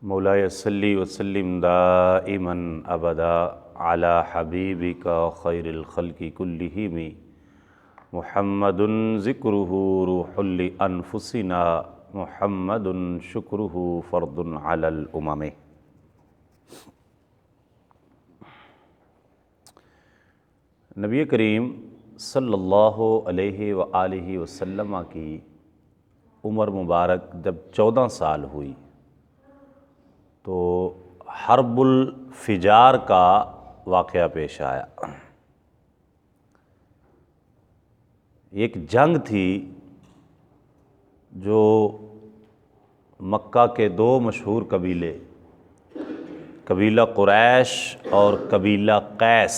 मौलाय सल्ली वसल्लिम दाइमन अबदा अला हबीबिका खैरिल खल्क़ि कुल्लिहिम मुहम्मदुन ज़िक्रुहु रूहुल अनफुसिना मुहम्मदुन शुक्रुहु फ़र्दुन अलल उमम। नबी करीम सल्लल्लाहु अलैहि व आलिहि वसल्लम की उम्र मुबारक जब 14 साल हुई तो हर्बुल फिजार का वाक़या पेश आया। एक जंग थी जो मक्का के दो मशहूर कबीले कबीला कुरैश और कबीला कैस,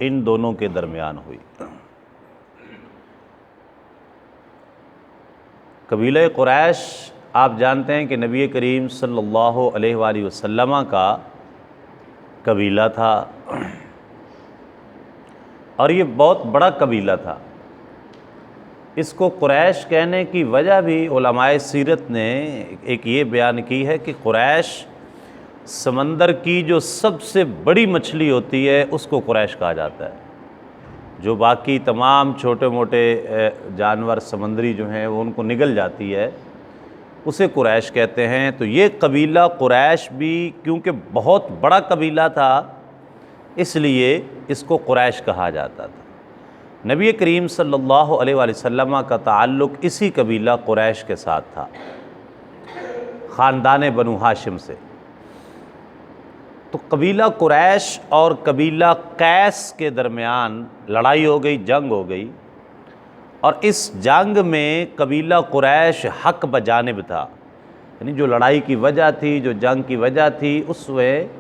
इन दोनों के दरमियान हुई। कबीला कुरैश आप जानते हैं कि नबी करीम सल्लल्लाहु अलैहि वसल्लम का कबीला था और ये बहुत बड़ा कबीला था। इसको कुरैश कहने की वजह भी उलमाए सीरत ने एक ये बयान की है कि कुरैश समंदर की जो सबसे बड़ी मछली होती है उसको कुरैश कहा जाता है। जो बाकी तमाम छोटे मोटे जानवर समंदरी जो हैं वो उनको निगल जाती है, उसे कुरैश कहते हैं। तो ये कबीला कुरैश भी क्योंकि बहुत बड़ा कबीला था इसलिए इसको कुरैश कहा जाता था। नबी करीम सल्लल्लाहु अलैहि वसल्लम का ताल्लुक़ इसी कबीला कुरैश के साथ था, ख़ानदान बनु हाशिम से। तो कबीला कुरैश और कबीला कैस के दरमियान लड़ाई हो गई, जंग हो गई, और इस जंग में कबीला कुरैश हक बजानिब था। यानी जो लड़ाई की वजह थी, जो जंग की वजह थी, उसमें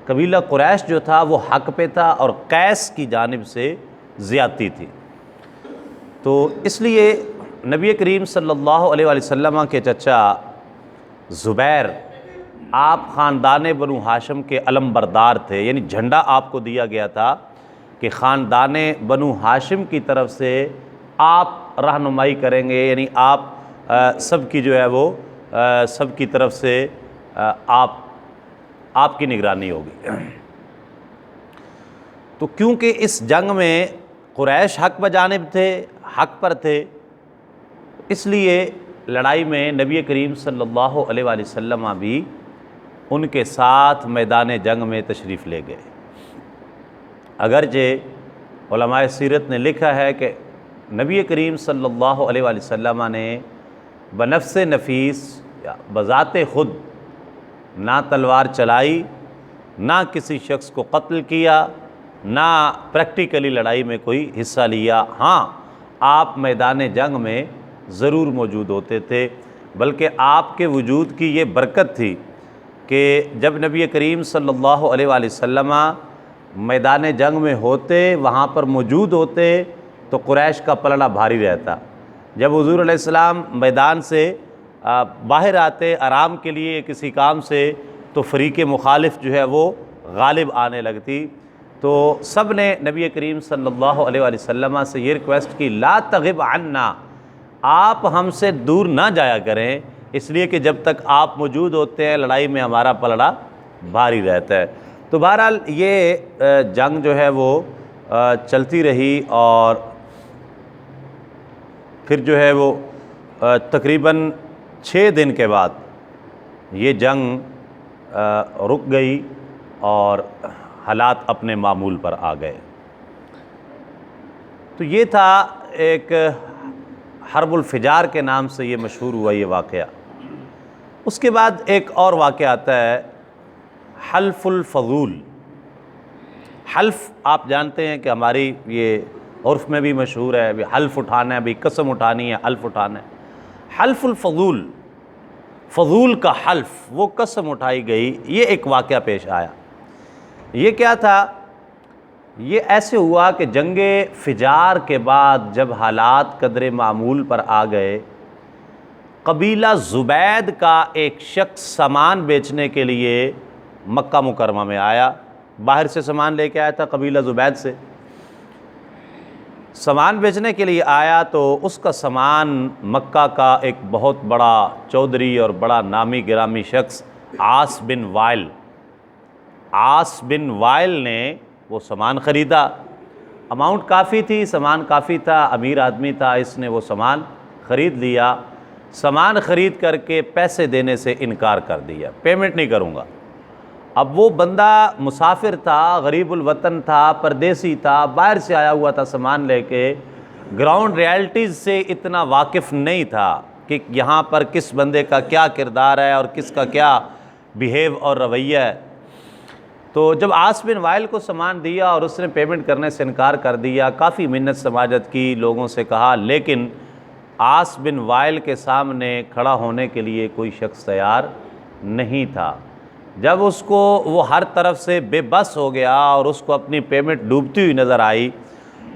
कबीला कुरैश जो था वो हक पे था और कैस की जानिब से ज़्यादती थी। तो इसलिए नबी करीम सल्लल्लाहु अलैहि वसल्लम के चचा ज़ुबैर, आप ख़ानदान बनु हाशिम के अलमबरदार थे। यानी झंडा आपको दिया गया था कि ख़ानदान बनु हाशिम की तरफ से आप रहनुमाई करेंगे, यानी आप सब की जो है वो सब की तरफ से आपकी निगरानी होगी। तो क्योंकि इस जंग में कुरैश हक बजानिब थे, हक पर थे, इसलिए लड़ाई में नबी करीम सल्लल्लाहु अलैहि वसल्लम भी उनके साथ मैदान जंग में तशरीफ़ ले गए। अगरचे उलमाए सीरत ने लिखा है कि नबी करीम सल्लल्लाहु अलैहि वसल्लम ने बनफ्स नफीस या बज़ाते ख़ुद ना तलवार चलाई, ना किसी शख्स को कत्ल किया, ना प्रैक्टिकली लड़ाई में कोई हिस्सा लिया। हाँ, आप मैदान जंग में ज़रूर मौजूद होते थे, बल्कि आपके वजूद की ये बरकत थी कि जब नबी करीम सल्लल्लाहु अलैहि वसल्लम मैदान जंग में होते, वहाँ पर मौजूद होते, तो कुरैश का पलड़ा भारी रहता। जब हुज़ूर अलैहिस्सलाम मैदान से बाहर आते आराम के लिए किसी काम से, तो फ़रीक़ मुखालिफ जो है वो गालिब आने लगती। तो सब ने नबी करीम सल्लल्लाहु अलैहि वसल्लम से ये रिक्वेस्ट की, ला तग़िब अन्ना, आप हमसे दूर ना जाया करें, इसलिए कि जब तक आप मौजूद होते हैं लड़ाई में हमारा पलड़ा भारी रहता है। तो बहरहाल ये जंग जो है वो चलती रही और फिर जो है वो तकरीबन 6 दिन के बाद ये जंग रुक गई और हालात अपने मामूल पर आ गए। तो ये था एक हर्बुल फिजार के नाम से ये मशहूर हुआ ये वाक़या। उसके बाद एक और वाक़या आता है हल्फुल फ़ज़ूल। हल्फ आप जानते हैं कि हमारी ये उर्फ़ में भी मशहूर है, अभी हल्फ उठाना है, अभी कसम उठानी है, हल्फ उठाना है। हल्फुल फ़ज़ूल, फ़ज़ूल का हल्फ, वो कसम उठाई गई, ये एक वाक़या पेश आया। ये क्या था? ये ऐसे हुआ कि जंगे फिजार के बाद जब हालात कदरे मामूल पर आ गए, कबीला ज़ुबैद का एक शख्स सामान बेचने के लिए मक्का मुकरमा में आया। बाहर से सामान लेके आया था कबीला ज़ुबैद से। सामान बेचने के लिए आया तो उसका सामान मक्का का एक बहुत बड़ा चौधरी और बड़ा नामी गिरामी शख्स आस बिन वाइल। आस बिन वाइल ने वो सामान ख़रीदा, अमाउंट काफ़ी थी, सामान काफ़ी था, अमीर आदमी था, इसने वो सामान ख़रीद लिया। सामान ख़रीद करके पैसे देने से इनकार कर दिया, पेमेंट नहीं करूँगा। अब वो बंदा मुसाफिर था, गरीबुल वतन था, परदेसी था, बाहर से आया हुआ था सामान लेके, ग्राउंड रियलिटीज़ से इतना वाकिफ़ नहीं था कि यहाँ पर किस बंदे का क्या किरदार है और किसका क्या बिहेव और रवैया है। तो जब आस बिन वाइल को सामान दिया और उसने पेमेंट करने से इनकार कर दिया, काफ़ी मिन्नत समाजत की, लोगों से कहा, लेकिन आस बिन वाइल के सामने खड़ा होने के लिए कोई शख्स तैयार नहीं था। जब उसको वो हर तरफ से बेबस हो गया और उसको अपनी पेमेंट डूबती हुई नज़र आई,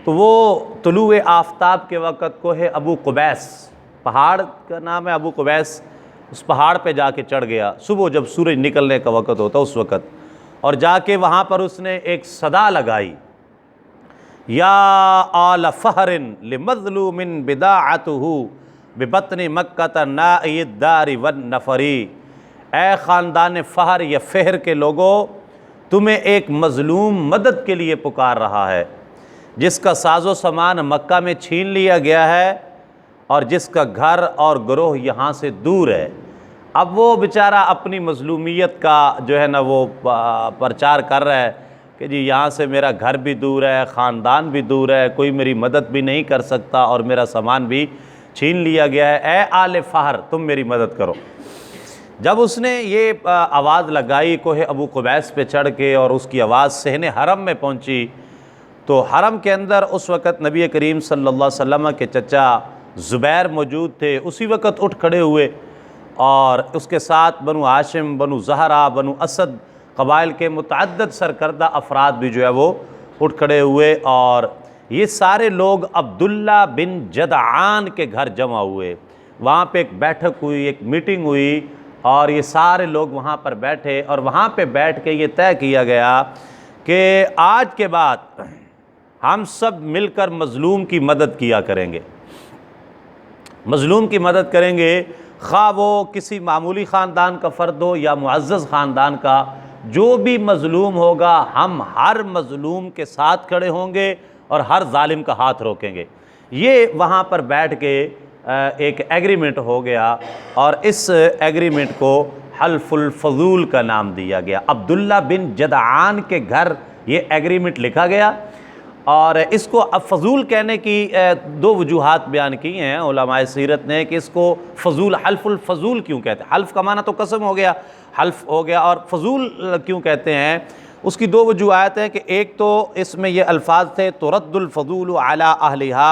तो वो तुलुए आफ़ताब के वक़्त कोहे अबू कुबैस, पहाड़ का नाम है अबू कुबैस, उस पहाड़ पे जाके चढ़ गया। सुबह जब सूरज निकलने का वक़्त होता उस वक़्त, और जाके वहाँ पर उसने एक सदा लगाई, या आल फ़हरिन लिमज़लूमिन बिदाअतुहु बिबत्नि मक्कत नाइद्दारि वन नफ़री। ए ख़ानदान फ़हर या फ़हर के लोगों, तुम्हें एक मज़लूम मदद के लिए पुकार रहा है, जिसका साजो सामान मक्का में छीन लिया गया है और जिसका घर और ग्रोह यहाँ से दूर है। अब वो बेचारा अपनी मज़लूमियत का जो है ना वो प्रचार कर रहा है कि जी यहाँ से मेरा घर भी दूर है, ख़ानदान भी दूर है, कोई मेरी मदद भी नहीं कर सकता और मेरा सामान भी छीन लिया गया है। ए आले फ़हर, तुम मेरी मदद करो। जब उसने ये आवाज़ लगाई कोहे अबू कुबैस पे चढ़ के और उसकी आवाज़ सहने हरम में पहुँची, तो हरम के अंदर उस वक़्त नबी करीम सल्लल्लाहु अलैहि वसल्लम के चचा ज़ुबैर मौजूद थे। उसी वक़्त उठ खड़े हुए और उसके साथ बनु हाशिम, बनु ज़हरा, बनु असद कबाइल के मुतअद्दिद सरकर्दा अफराद भी जो है वो उठ खड़े हुए और ये सारे लोग अब्दुल्ला बिन जदआन के घर जमा हुए। वहाँ पे एक बैठक हुई, एक मीटिंग हुई और ये सारे लोग वहाँ पर बैठे और वहाँ पे बैठ के ये तय किया गया कि आज के बाद हम सब मिलकर मज़लूम की मदद किया करेंगे, मज़लूम की मदद करेंगे, खा वो किसी मामूली ख़ानदान का फ़र्द हो या मुअज़्ज़ज़ ख़ानदान का, जो भी मज़लूम होगा हम हर मज़लूम के साथ खड़े होंगे और हर जालिम का हाथ रोकेंगे। ये वहाँ पर बैठ के एक एग्रीमेंट हो गया और इस एग्रीमेंट को हल्फुल फ़ज़ूल का नाम दिया गया। अब्दुल्ला बिन जदआन के घर ये एग्रीमेंट लिखा गया और इसको अब फ़ज़ूल कहने की दो वजूहात बयान की हैं उलमाए सीरत ने कि इसको फ़ज़ूल, हल्फुल फ़ज़ूल क्यों कहते हैं। हल्फ का माना तो कसम हो गया, हल्फ हो गया, और फ़ज़ूल क्यों कहते हैं उसकी दो वजूहात हैं कि एक तो इसमें ये अल्फाज थे तुरद्दुल फ़ज़ूल अला अहलिहा,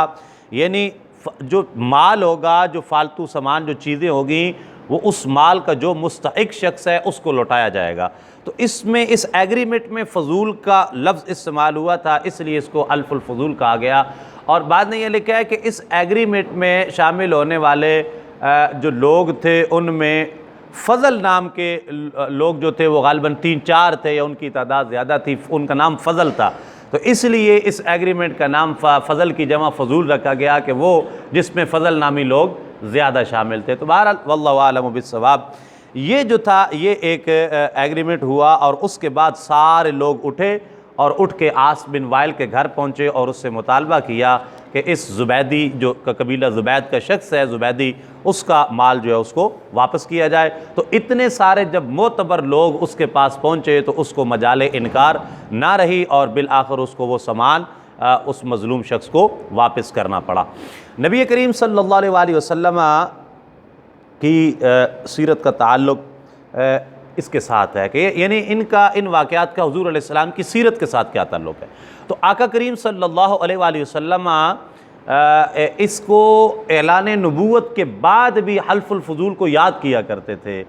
यानी जो माल होगा, जो फालतू सामान, जो चीज़ें होगी, वो उस माल का जो मुस्तहिक़ शख्स है उसको लौटाया जाएगा। तो इसमें इस एग्रीमेंट में फ़ज़ूल का लफ्ज़ इस्तेमाल हुआ था, इसलिए इसको अल्फुल फ़ज़ूल कहा गया। और बाद में ये लिखा है कि इस एग्रीमेंट में शामिल होने वाले जो लोग थे उनमें फ़ज़ल नाम के लोग जो थे वो ग़ालिबन 3-4 थे या उनकी तादाद ज़्यादा थी, उनका नाम फ़ज़ल था। तो इसलिए इस एग्रीमेंट का नाम फ़ज़ल की जमा फ़ज़ूल रखा गया कि वो जिसमें फ़ज़ल नामी लोग ज़्यादा शामिल थे। तो बहरहाल वल्लाहु आलम बिस्सवाब, ये जो था ये एक एग्रीमेंट हुआ और उसके बाद सारे लोग उठे और उठ के आस बिन वाइल के घर पहुँचे और उससे मुतालबा किया कि इस ज़ुबैदी जो कबीला ज़ुबैद का शख्स है ज़ुबैदी, उसका माल जो है उसको वापस किया जाए। तो इतने सारे जब मोतबर लोग उसके पास पहुँचे तो उसको मजाले इनकार ना रही और बिल आखिर उसको वो सामान उस मज़लूम शख्स को वापस करना पड़ा। नबी करीम सल्लल्लाहु अलैहि वसल्लम की सीरत का ताल्लुक़ इसके साथ है कि यानी इनका इन वाक़यात का हुज़ूर अलैहिस्सलाम की सीरत के साथ क्या ताल्लुक़ है। तो आका करीम सल्लल्लाहु अलैहि वसल्लम इसको ऐलान नबूवत के बाद भी हल्फुल फ़ज़ूल को याद किया करते थे,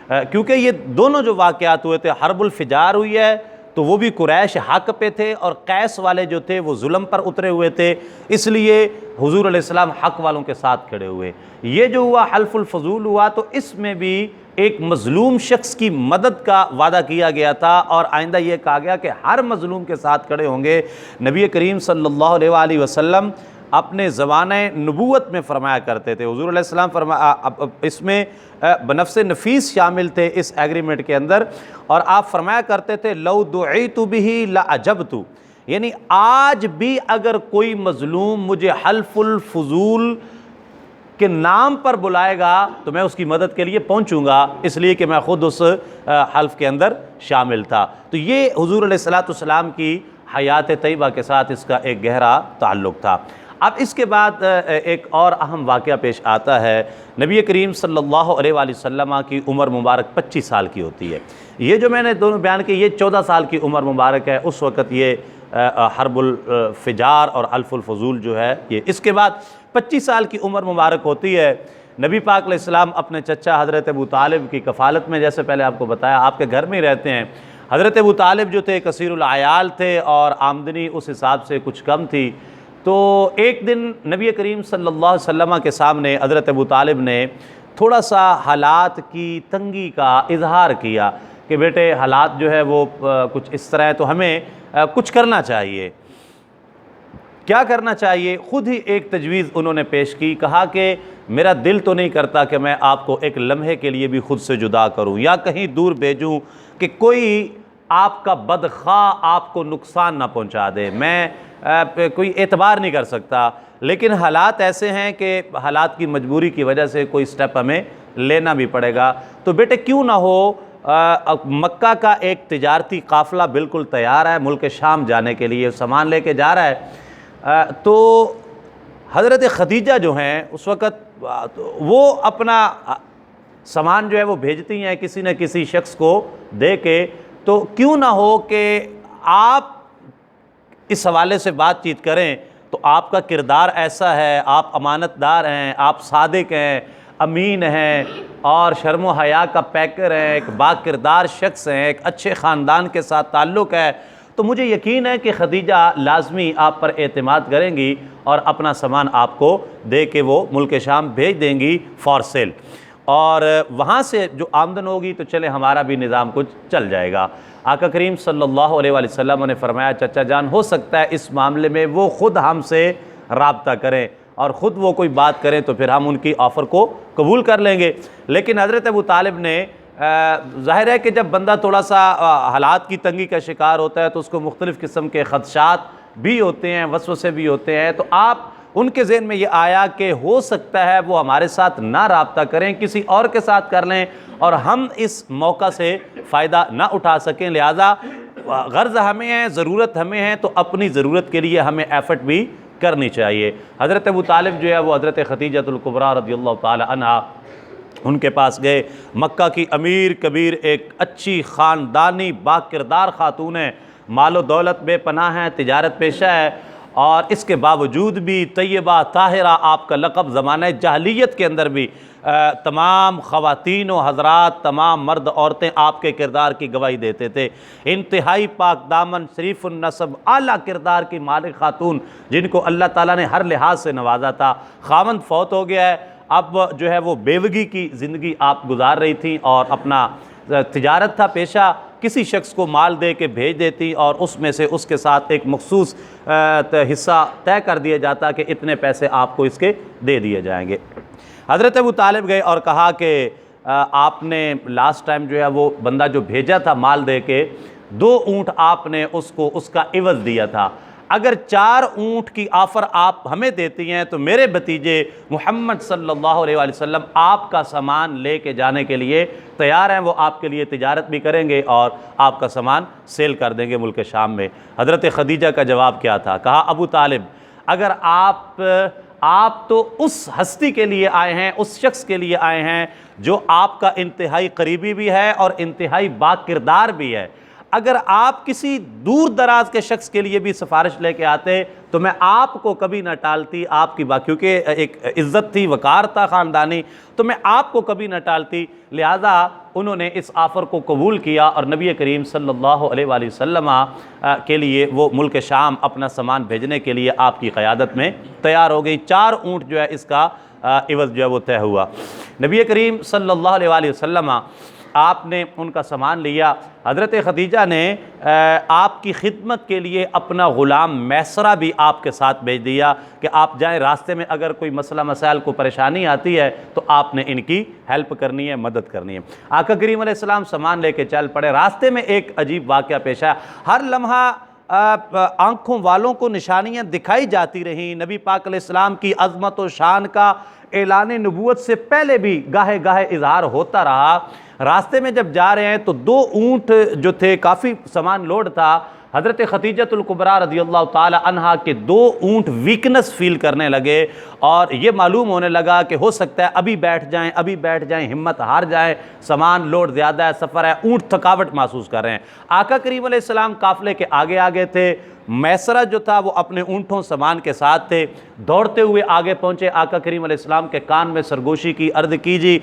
क्योंकि ये दोनों जो वाक़यात हुए थे, हर्बुल फ़िजार हुई है तो वो भी कुरैश हक़ पे थे और कैस वाले जो थे वो जुल्म पर उतरे हुए थे, इसलिए हुज़ूर अलैहिस्सलाम हक़ वालों के साथ खड़े हुए। ये जो हुआ हल्फुल फ़ज़ूल हुआ तो इसमें भी एक मज़लूम शख्स की मदद का वादा किया गया था और आइंदा ये कहा गया कि हर मज़लूम के साथ खड़े होंगे। नबी करीम सल्लल्लाहु अलैहि वसल्लम अपने ज़माने नबूवत में फ़रमाया करते थे। हुज़ूर अलैहिस्सलाम इसमें बनफ़्स नफ़ीस शामिल थे इस एग्रीमेंट के अंदर, और आप फरमाया करते थे लौ दुईतु बिही लअजबतु, यानी आज भी अगर कोई मज़लूम मुझे हल्फुल फ़ुज़ूल के नाम पर बुलाएगा तो मैं उसकी मदद के लिए पहुंचूंगा, इसलिए कि मैं ख़ुद उस हल्फ के अंदर शामिल था। तो ये हुज़ूर अलैहिस्सलाम की हयात तय्यबा के साथ इसका एक गहरा ताल्लुक़ था। अब इसके बाद एक और अहम वाक़या पेश आता है। नबी करीम सल्लल्लाहु अलैहि वसल्लम की उम्र मुबारक 25 साल की होती है। ये जो मैंने दोनों बयान किए, ये 14 साल की उम्र मुबारक है। उस वक़्त ये हर्बुल फ़िजार और अल्फुल फ़ुज़ूल जो है ये, इसके बाद 25 साल की उम्र मुबारक होती है। नबी पाक अलैहिस्सलाम अपने चचा हज़रत अबू तालिब की कफ़ालत में, जैसे पहले आपको बताया, आपके घर में ही रहते हैं। हज़रत अबू तालिब जो थे कसीरुल आयाल थे और आमदनी उस हिसाब से कुछ कम थी। तो एक दिन नबी करीम सल्लल्लाहु अलैहि वसल्लम के सामने हज़रत अबू तालिब ने थोड़ा सा हालात की तंगी का इजहार किया कि बेटे हालात जो है वो कुछ इस तरह है, तो हमें कुछ करना चाहिए। क्या करना चाहिए? ख़ुद ही एक तजवीज़ उन्होंने पेश की। कहा कि मेरा दिल तो नहीं करता कि मैं आपको एक लम्हे के लिए भी ख़ुद से जुदा करूं या कहीं दूर भेजूं कि कोई आपका बदख़्वा आपको नुकसान ना पहुंचा दे। मैं कोई एतबार नहीं कर सकता, लेकिन हालात ऐसे हैं कि हालात की मजबूरी की वजह से कोई स्टेप हमें लेना भी पड़ेगा। तो बेटे क्यों ना हो, मक्का का एक तिजारती काफ़िला बिल्कुल तैयार है, मुल्क शाम जाने के लिए सामान लेके जा रहा है। तो हज़रत खदीजा जो हैं उस वक़्त वो अपना सामान जो है वो भेजती हैं किसी न किसी शख्स को दे के। तो क्यों ना हो कि आप इस हवाले से बातचीत करें, तो आपका किरदार ऐसा है, आप अमानतदार हैं, आप सादिक हैं, अमीन हैं और शर्म हया का पैकर हैं, एक बाकिरदार शख्स हैं, एक अच्छे ख़ानदान के साथ ताल्लुक़ है, तो मुझे यकीन है कि खदीजा लाजमी आप पर एतमाद करेंगी और अपना सामान आपको दे के वो मुल्क शाम भेज देंगी फॉर सेल, और वहाँ से जो आमदन होगी तो चले हमारा भी निज़ाम कुछ चल जाएगा। आका करीम सल्लल्लाहु अलैहि वसल्लम ने फरमाया, चचा जान, हो सकता है इस मामले में वो ख़ुद हमसे राब्ता करें और ख़ुद वो कोई बात करें तो फिर हम उनकी ऑफ़र को कबूल कर लेंगे। लेकिन हज़रत अबू तालिब ने, ज़ाहिर है कि जब बंदा थोड़ा सा हालात की तंगी का शिकार होता है तो उसको मुख्तलिफ़ किस्म के ख़दशात भी होते हैं, वसवसे भी होते हैं। तो आप उनके ज़हन में ये आया कि हो सकता है वो हमारे साथ ना राब्ता करें, किसी और के साथ कर लें और हम इस मौका से फ़ायदा ना उठा सकें। लिहाजा गर्ज़ हमें है, ज़रूरत हमें है, तो अपनी ज़रूरत के लिए हमें एफ़र्ट भी करनी चाहिए। हज़रत अबू तालिब जो है वो हज़रत खदीजतुल कुबरा रज़ियल्लाहु ताला अन्हा उनके पास गए। मक्का की अमीर कबीर एक अच्छी ख़ानदानी बाकिरदार ख़ातून है, मालो दौलत बेपनाह है, तिजारत पेशा है, और इसके बावजूद भी तय्यबा ताहिरा आपका लक़ब ज़माने जahलियत के अंदर भी तमाम ख़वातीन व हज़रात, तमाम मर्द औरतें आपके किरदार की गवाही देते थे। इंतहाई पाक दामन, शरीफ़ुन नसब, आला किरदार की मालिक ख़ातून जिनको अल्लाह ताला ने हर लिहाज से नवाजा था। ख़ावंद फ़ौत हो गया है, अब जो है वो बेवगी की ज़िंदगी आप गुजार रही थी और अपना तिजारत था पेशा, किसी शख्स को माल दे के भेज देती और उसमें से उसके साथ एक मखसूस हिस्सा तय कर दिया जाता कि इतने पैसे आपको इसके दे दिए जाएंगे। हज़रत अबू तालिब गए और कहा कि आपने लास्ट टाइम जो है वो बंदा जो भेजा था माल दे के, 2 ऊँट आपने उसको उसका इवज़ दिया था। अगर 4 ऊँट की ऑफ़र आप हमें देती हैं तो मेरे भतीजे मोहम्मद सल्लल्लाहु अलैहि वसल्लम आपका सामान लेके जाने के लिए तैयार हैं। वो आपके लिए तिजारत भी करेंगे और आपका सामान सेल कर देंगे मुल्क शाम में। हज़रत खदीजा का जवाब क्या था? कहा, अबू तालिब, अगर आप तो उस हस्ती के लिए आए हैं, उस शख्स के लिए आए हैं जो आपका इंतहाई करीबी भी है और इंतहाई बाकिरदार भी है। अगर आप किसी दूर दराज के शख्स के लिए भी सिफारिश लेके आते तो मैं आपको कभी ना टालती, आपकी बात, क्योंकि एक इज़्ज़त थी, वक़ार था ख़ानदानी, तो मैं आपको कभी ना टालती। लिहाजा उन्होंने इस ऑफ़र को कबूल किया और नबी करीम सल्लल्लाहु अलैहि वसल्लम के लिए वो मुल्क शाम अपना सामान भेजने के लिए आपकी क़यादत में तैयार हो गई। 4 ऊँट जो है इसका इवज़ जो है वो तय हुआ। नबी करीम सल्लल्लाहु अलैहि वसल्लम आपने उनका सामान लिया। हज़रत खदीजा ने आपकी खिदमत के लिए अपना ग़ुलाम मैसरा भी आपके साथ भेज दिया कि आप जाएं, रास्ते में अगर कोई मसला मसाइल को परेशानी आती है तो आपने इनकी हेल्प करनी है, मदद करनी है। आका करीम अलैहिस्सलाम सामान लेके चल पड़े। रास्ते में एक अजीब वाक़या पेश आया। हर लम्हा आँखों वालों को निशानियाँ दिखाई जाती रहीं। नबी पाक अलैहिस्सलाम की अज़मत व शान का ऐलान नबूवत से पहले भी गाहे गाहे इजहार होता रहा। रास्ते में जब जा रहे हैं तो 2 ऊँट जो थे, काफ़ी सामान लोड था, हज़रत खदीजतुल कुबरा रज़ियल्लाहु ताला अन्हा के 2 ऊँट वीकनेस फील करने लगे और ये मालूम होने लगा कि हो सकता है अभी बैठ जाएं, हिम्मत हार जाएं, सामान लोड ज़्यादा है, सफ़र है, ऊँट थकावट महसूस कर रहे हैं। आका करीम अलैहिस्सलाम काफ़िले के आगे आगे थे। मैसरा जो था वो अपने ऊँटों सामान के साथ थे। दौड़ते हुए आगे पहुँचे, आका करीम अलैहिस्सलाम के कान में सरगोशी की, अर्ज़ कीजिए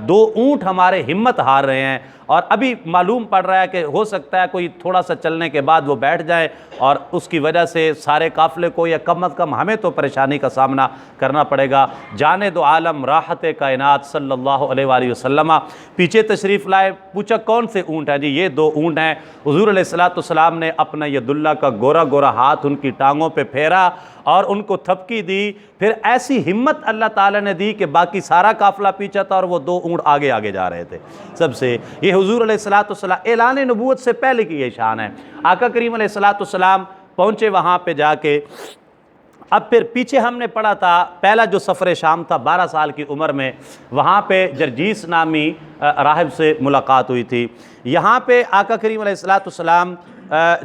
2 ऊँट हमारे हिम्मत हार रहे हैं और अभी मालूम पड़ रहा है कि हो सकता है कोई थोड़ा सा चलने के बाद वो बैठ जाए और उसकी वजह से सारे काफ़िले को या कम अज़ कम हमें तो परेशानी का सामना करना पड़ेगा। जाने दो आलम राहत कायनात सल्लल्लाहु अलैहि वसल्लम पीछे तशरीफ़ लाए। पूछा कौन से ऊँट हैं? जी ये 2 ऊँट हैं। हुज़ूर अलैहिस्सलातु वस्सलाम ने अपना यदुल्ला का गोरा गोरा हाथ उनकी टांगों पे फेरा और उनको थपकी दी। फिर ऐसी हिम्मत अल्लाह ताला ने दी कि बाकी सारा काफ़िला पीछे था और वो 2 ऊँट आगे आगे जा रहे थे सबसे। ये हुज़ूर अलैहिस्सलातु वस्सलाम ऐलान नबूवत से पहले की ये शान है। आका करीम अलैहिस्सलातु वस्सलाम पहुँचे वहाँ पे जाके। अब फिर पीछे हमने पढ़ा था, पहला जो सफ़र शाम था 12 साल की उम्र में, वहाँ पे जरजीस नामी राहिब से मुलाकात हुई थी। यहाँ पे आका करीम अलैहिस्सलातु वस्सलाम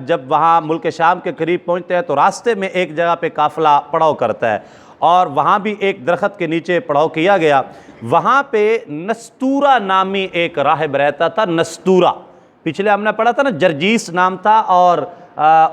जब वहाँ मुल्क शाम के करीब पहुँचते हैं तो रास्ते में एक जगह पे काफ़िला पड़ाव करता है और वहाँ भी एक दरख्त के नीचे पड़ाव किया गया। वहाँ पे नस्तूरा नामी एक राहिब रहता था। नस्तूरा पिछले हमने पढ़ा था ना, जरजीस नाम था और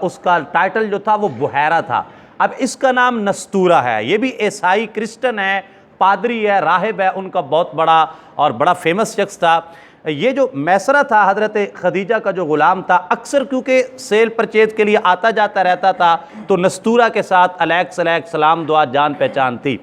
उसका टाइटल जो था वो बुहैरा था। अब इसका नाम नस्तूरा है। ये भी ईसाई क्रिश्चन है, पादरी है, राहिब है, उनका बहुत बड़ा और बड़ा फेमस शख्स था। ये जो मैसरा था हज़रत खदीजा का जो ग़ुलाम था, अक्सर क्योंकि सेल परचेज के लिए आता जाता रहता था तो नस्तूरा के साथ अलैक सलैक सलाम दुआ जान पहचान थी।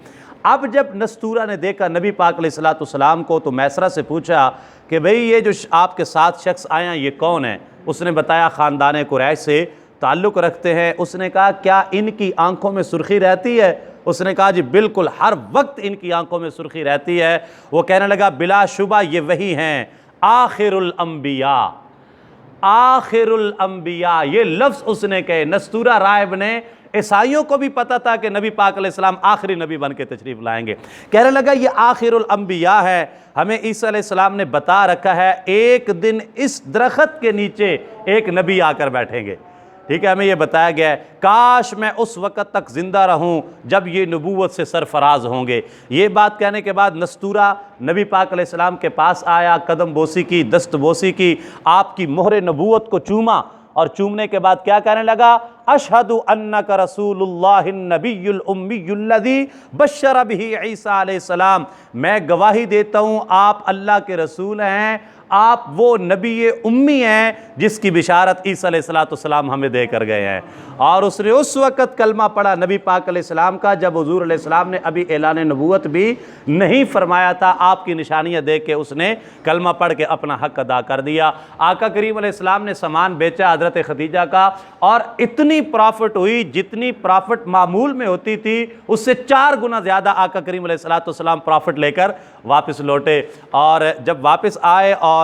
अब जब नस्तूरा ने देखा नबी पाक अलैहिस्सलातु वस्सलाम को तो मैसरा से पूछा कि भाई ये जो आपके साथ शख्स आए हैं ये कौन है? उसने बताया ख़ानदान कुरैश से ताल्लुक़ रखते हैं। उसने कहा क्या इनकी आंखों में सुर्खी रहती है? उसने कहा जी बिल्कुल, हर वक्त इनकी आंखों में सुर्खी रहती है। वो कहने लगा बिलाशुबा ये वही हैं आखिरुल अंबिया, आखिरुल अंबिया। ये लफ्ज़ उसने कहे। नस्तूरा राहिब ने, ईसाइयों को भी पता था कि नबी पाक अलैहिस्सलाम आखिरी नबी बन के तशरीफ़ लाएंगे। कहने लगा ये आखिरुल अंबिया है। हमें ईसा अलैहिस्सलाम ने बता रखा है एक दिन इस दरख्त के नीचे एक नबी आकर बैठेंगे। ठीक है, हमें यह बताया गया है। काश मैं उस वक़्त तक ज़िंदा रहूं जब ये नबूवत से सरफराज होंगे। ये बात कहने के बाद नस्तूरा नबी पाक अलैहिस्सलाम के पास आया, कदम बोसी की, दस्त बोसी की, आपकी मोहर नबूवत को चूमा और चूमने के बाद क्या कहने लगा? अशहदु अन्नका रसूलुल्लाहिन नबियुल उम्मियुल्लज़ी बश्शर बिही ईसा अलैहिस्सलाम। मैं गवाही देता हूँ आप अल्लाह के रसूल हैं, आप वो नबी उम्मी हैं जिसकी बिशारत ईसा अलैहिस्सलाम हमें दे कर गए हैं। और उसने उस वक़्त कलमा पढ़ा नबी पाक अलैहिस्सलाम का जब हुज़ूर अलैहिस्सलाम ने अभी ऐलान नबूवत भी नहीं फरमाया था। आपकी निशानियाँ देख के उसने कलमा पढ़ के अपना हक़ अदा कर दिया। आका करीम अलैहिस्सलाम ने सामान बेचा हज़रत खदीजा का और इतनी प्रॉफिट हुई जितनी प्रॉफिट मामूल में होती थी उससे 4 गुना ज़्यादा आका करीम अलैहिस्सलाम प्रॉफिट लेकर वापस लौटे। और जब वापस आए और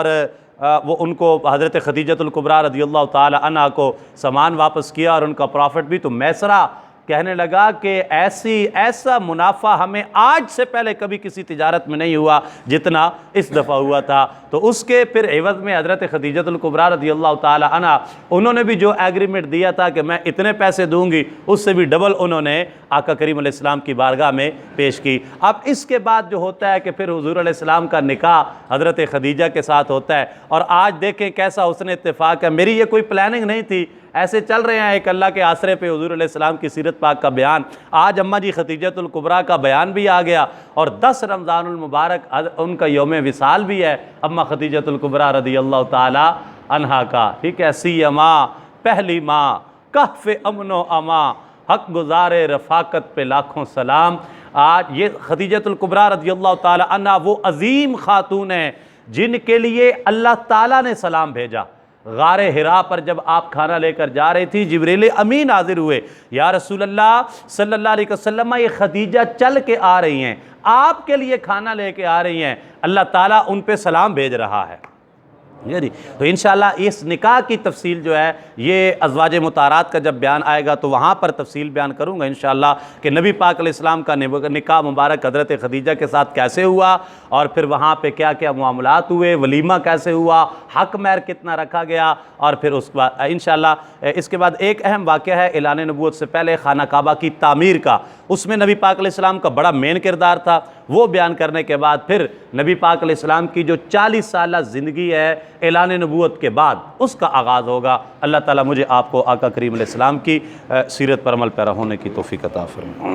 वो उनको हज़रत खदीजतुल कुबरा रज़ियल्लाहु ताला अन्हा को सामान वापस किया और उनका प्रॉफिट भी, तो मैसरा कहने लगा कि ऐसा मुनाफा हमें आज से पहले कभी किसी तिजारत में नहीं हुआ जितना इस दफ़ा हुआ था। तो उसके फिर एवज़ में हज़रत खदीजतुल कुबरा रज़ियल्लाहु ताला अन्हा उन्होंने भी जो एग्रीमेंट दिया था कि मैं इतने पैसे दूंगी, उससे भी डबल उन्होंने आका करीम अलैहिस्सलाम की बारगाह में पेश की। अब इसके बाद जो होता है कि फिर हुज़ूर अलैहिस्सलाम का निकाह हज़रत खदीजा के साथ होता है। और आज देखें कैसा उसने इत्तेफाक है। मेरी ये कोई प्लानिंग नहीं थी, ऐसे चल रहे हैं एक अल्लाह के आसरे पे हुज़ूर अलैहिस्सलाम की सीरत पाक का बयान। आज अम्मा जी खदीजतुल कुबरा का बयान भी आ गया और 10 रमज़ानुल मुबारक उनका यौम विसाल भी है अम्मा खदीजतुल कुबरा रज़ियल्लाहु ताला अन्हा का। ठीक है, सी अमा पहली माँ कहफ़े अमनो अमा हक गुज़ारे रफ़ाकत पे लाखों सलाम। आज ये खदीजतुल कुबरा रज़ियल्लाहु ताला अन्हा वो अज़ीम खातून है जिनके लिए अल्लाह ताला ने सलाम भेजा। गारे हिरा पर जब आप खाना लेकर जा रही थी, जिब्रील अमीन हाजिर हुए, या रसूल अल्लाह सल्लल्लाहु अलैहि वसल्लम, ये खदीजा चल के आ रही हैं, आपके लिए खाना लेके आ रही हैं, अल्लाह ताला उन पे सलाम भेज रहा है। यानी तो इंशाअल्लाह इस निकाह की तफसील जो है, ये अज़वाज मुतारात का जब बयान आएगा तो वहाँ पर तफसील बयान करूँगा इंशाअल्लाह कि नबी पाक अलैहिस्सलाम का निकाह मुबारक हज़रत खदीजा के साथ कैसे हुआ और फिर वहाँ पे क्या क्या मामलात हुए, वलीमा कैसे हुआ, हक महर कितना रखा गया, और फिर उसके बाद इंशाअल्लाह इसके बाद एक अहम वाक़या है ऐलान नबूवत से पहले खाना काबा की तामीर का, उसमें नबी पाक अलैहिस्सलाम का बड़ा मेन किरदार था। वो बयान करने के बाद फिर नबी पाक अलैहिस्सलाम की जो 40 साल ज़िंदगी है ऐलान नबूवत के बाद, उसका आगाज़ होगा। अल्लाह ताला मुझे आपको आका करीम अलैहिस्सलाम की सीरत पर अमल पैरा होने की तौफीक अता फरमाए।